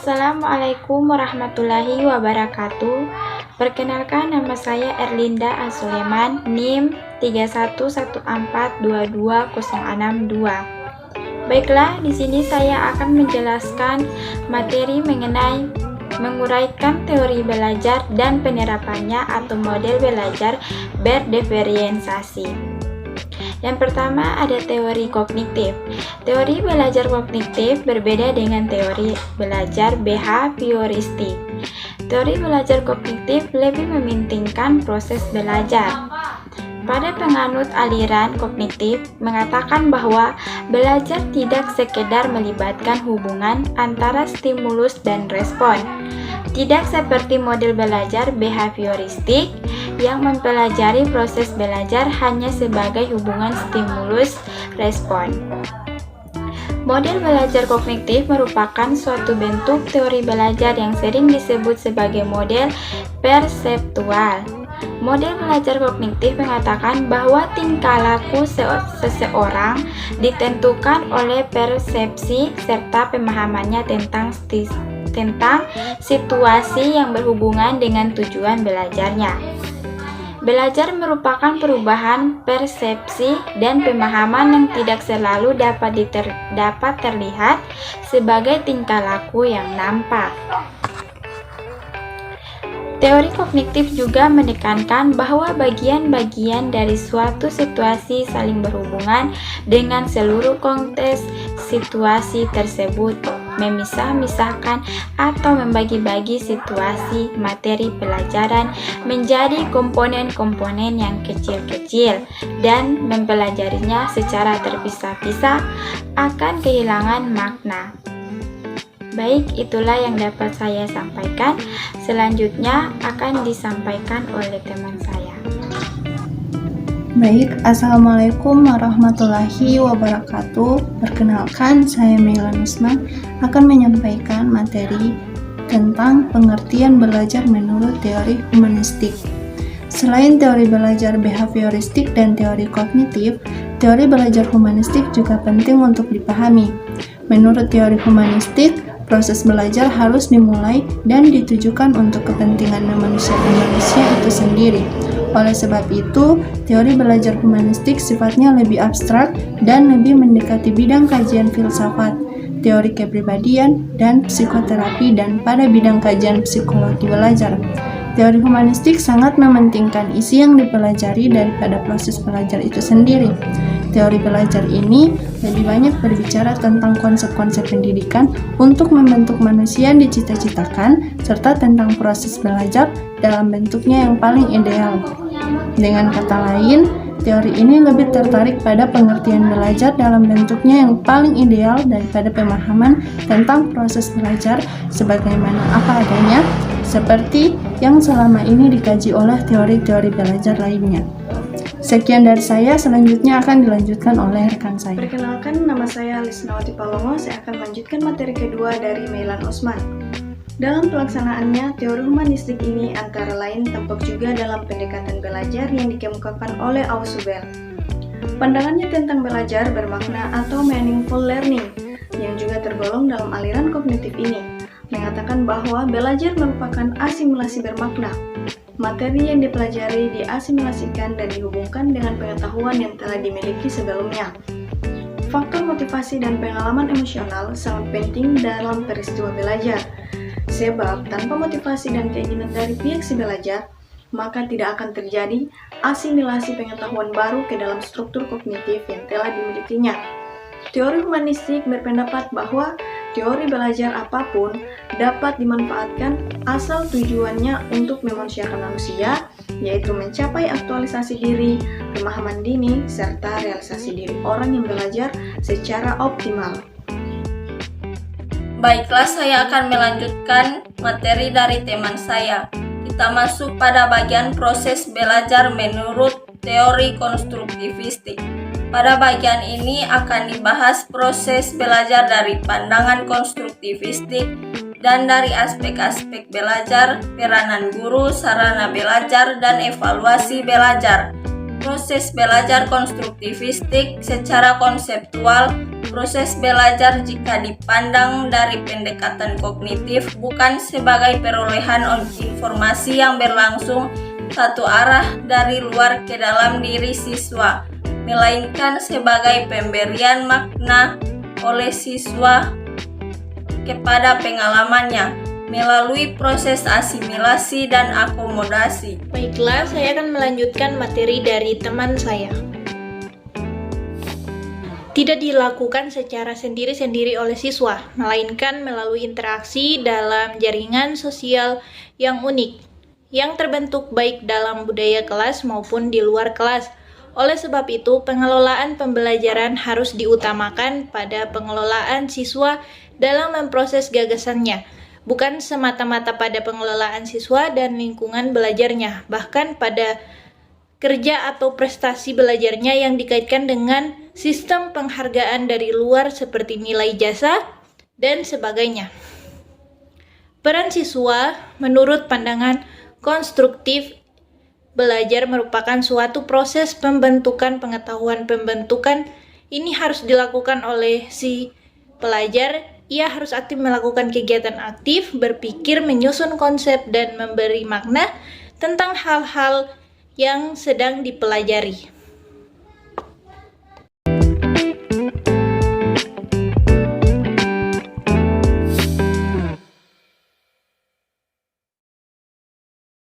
Assalamualaikum warahmatullahi wabarakatuh. Perkenalkan, nama saya Erlinda Asuleman, NIM 3114220662. Baiklah, di sini saya akan menjelaskan materi mengenai menguraikan teori belajar dan penerapannya atau model belajar berdiferensiasi. Yang pertama ada teori kognitif. Teori belajar kognitif berbeda dengan teori belajar behavioristik. Teori belajar kognitif lebih mementingkan proses belajar. Pada penganut aliran kognitif mengatakan bahwa belajar tidak sekedar melibatkan hubungan antara stimulus dan respon. Tidak seperti model belajar behavioristik yang mempelajari proses belajar hanya sebagai hubungan stimulus-respon. Model belajar kognitif merupakan suatu bentuk teori belajar yang sering disebut sebagai model perseptual. Model belajar kognitif mengatakan bahwa tingkah laku seseorang ditentukan oleh persepsi serta pemahamannya tentang situasi yang berhubungan dengan tujuan belajarnya. Belajar merupakan perubahan persepsi dan pemahaman yang tidak selalu dapat terlihat sebagai tingkah laku yang nampak. Teori kognitif juga menekankan bahwa bagian-bagian dari suatu situasi saling berhubungan dengan seluruh konteks situasi tersebut, memisah-misahkan atau membagi-bagi situasi materi pelajaran menjadi komponen-komponen yang kecil-kecil dan mempelajarinya secara terpisah-pisah akan kehilangan makna. Baik, itulah yang dapat saya sampaikan. Selanjutnya akan disampaikan oleh teman saya. Baik, Assalamualaikum warahmatullahi wabarakatuh. Perkenalkan, saya Meilan Usman akan menyampaikan materi tentang pengertian belajar menurut teori humanistik. Selain teori belajar behavioristik dan teori kognitif, teori belajar humanistik juga penting untuk dipahami. Menurut teori humanistik, proses belajar harus dimulai dan ditujukan untuk kepentingan manusia itu sendiri. Oleh sebab itu, teori belajar humanistik sifatnya lebih abstrak dan lebih mendekati bidang kajian filsafat, teori kepribadian, dan psikoterapi dan pada bidang kajian psikologi belajar. Teori humanistik sangat mementingkan isi yang dipelajari daripada proses belajar itu sendiri. Teori belajar ini lebih banyak berbicara tentang konsep-konsep pendidikan untuk membentuk manusia yang dicita-citakan, serta tentang proses belajar dalam bentuknya yang paling ideal. Dengan kata lain, teori ini lebih tertarik pada pengertian belajar dalam bentuknya yang paling ideal daripada pemahaman tentang proses belajar sebagaimana apa adanya, seperti yang selama ini dikaji oleh teori-teori belajar lainnya. Sekian dari saya, selanjutnya akan dilanjutkan oleh rekan saya. Perkenalkan, nama saya Lisnawati Palomo. Saya akan melanjutkan materi kedua dari Meilan Usman. Dalam pelaksanaannya, teori humanistik ini antara lain tampak juga dalam pendekatan belajar yang dikemukakan oleh Ausubel. Pandangannya tentang belajar bermakna atau meaningful learning, yang juga tergolong dalam aliran kognitif ini, mengatakan bahwa belajar merupakan asimilasi bermakna. Materi yang dipelajari diasimilasikan dan dihubungkan dengan pengetahuan yang telah dimiliki sebelumnya. Faktor motivasi dan pengalaman emosional sangat penting dalam peristiwa belajar, sebab tanpa motivasi dan keinginan dari pihak si belajar, maka tidak akan terjadi asimilasi pengetahuan baru ke dalam struktur kognitif yang telah dimilikinya. Teori humanistik berpendapat bahwa teori belajar apapun dapat dimanfaatkan asal tujuannya untuk memanusiakan manusia, yaitu mencapai aktualisasi diri, pemahaman dini, serta realisasi diri orang yang belajar secara optimal. Baiklah, saya akan melanjutkan materi dari teman saya. Kita masuk pada bagian proses belajar menurut teori konstruktivistik. Pada bagian ini akan dibahas proses belajar dari pandangan konstruktivistik dan dari aspek-aspek belajar, peranan guru, sarana belajar, dan evaluasi belajar. proses belajar konstruktivistik secara konseptual, proses belajar jika dipandang dari pendekatan kognitif bukan sebagai perolehan informasi yang berlangsung satu arah dari luar ke dalam diri siswa, melainkan sebagai pemberian makna oleh siswa kepada pengalamannya melalui proses asimilasi dan akomodasi. Baiklah, saya akan melanjutkan materi dari teman saya. Tidak dilakukan secara sendiri-sendiri oleh siswa, melainkan melalui interaksi dalam jaringan sosial yang unik, yang terbentuk baik dalam budaya kelas maupun di luar kelas. Oleh sebab itu, pengelolaan pembelajaran harus diutamakan pada pengelolaan siswa dalam memproses gagasannya, bukan semata-mata pada pengelolaan siswa dan lingkungan belajarnya, bahkan pada kerja atau prestasi belajarnya yang dikaitkan dengan sistem penghargaan dari luar seperti nilai jasa dan sebagainya. Peran siswa menurut pandangan konstruktif belajar merupakan suatu proses pembentukan pengetahuan. Pembentukan ini harus dilakukan oleh si pelajar. Ia harus aktif melakukan kegiatan aktif, berpikir, menyusun konsep, dan memberi makna tentang hal-hal yang sedang dipelajari.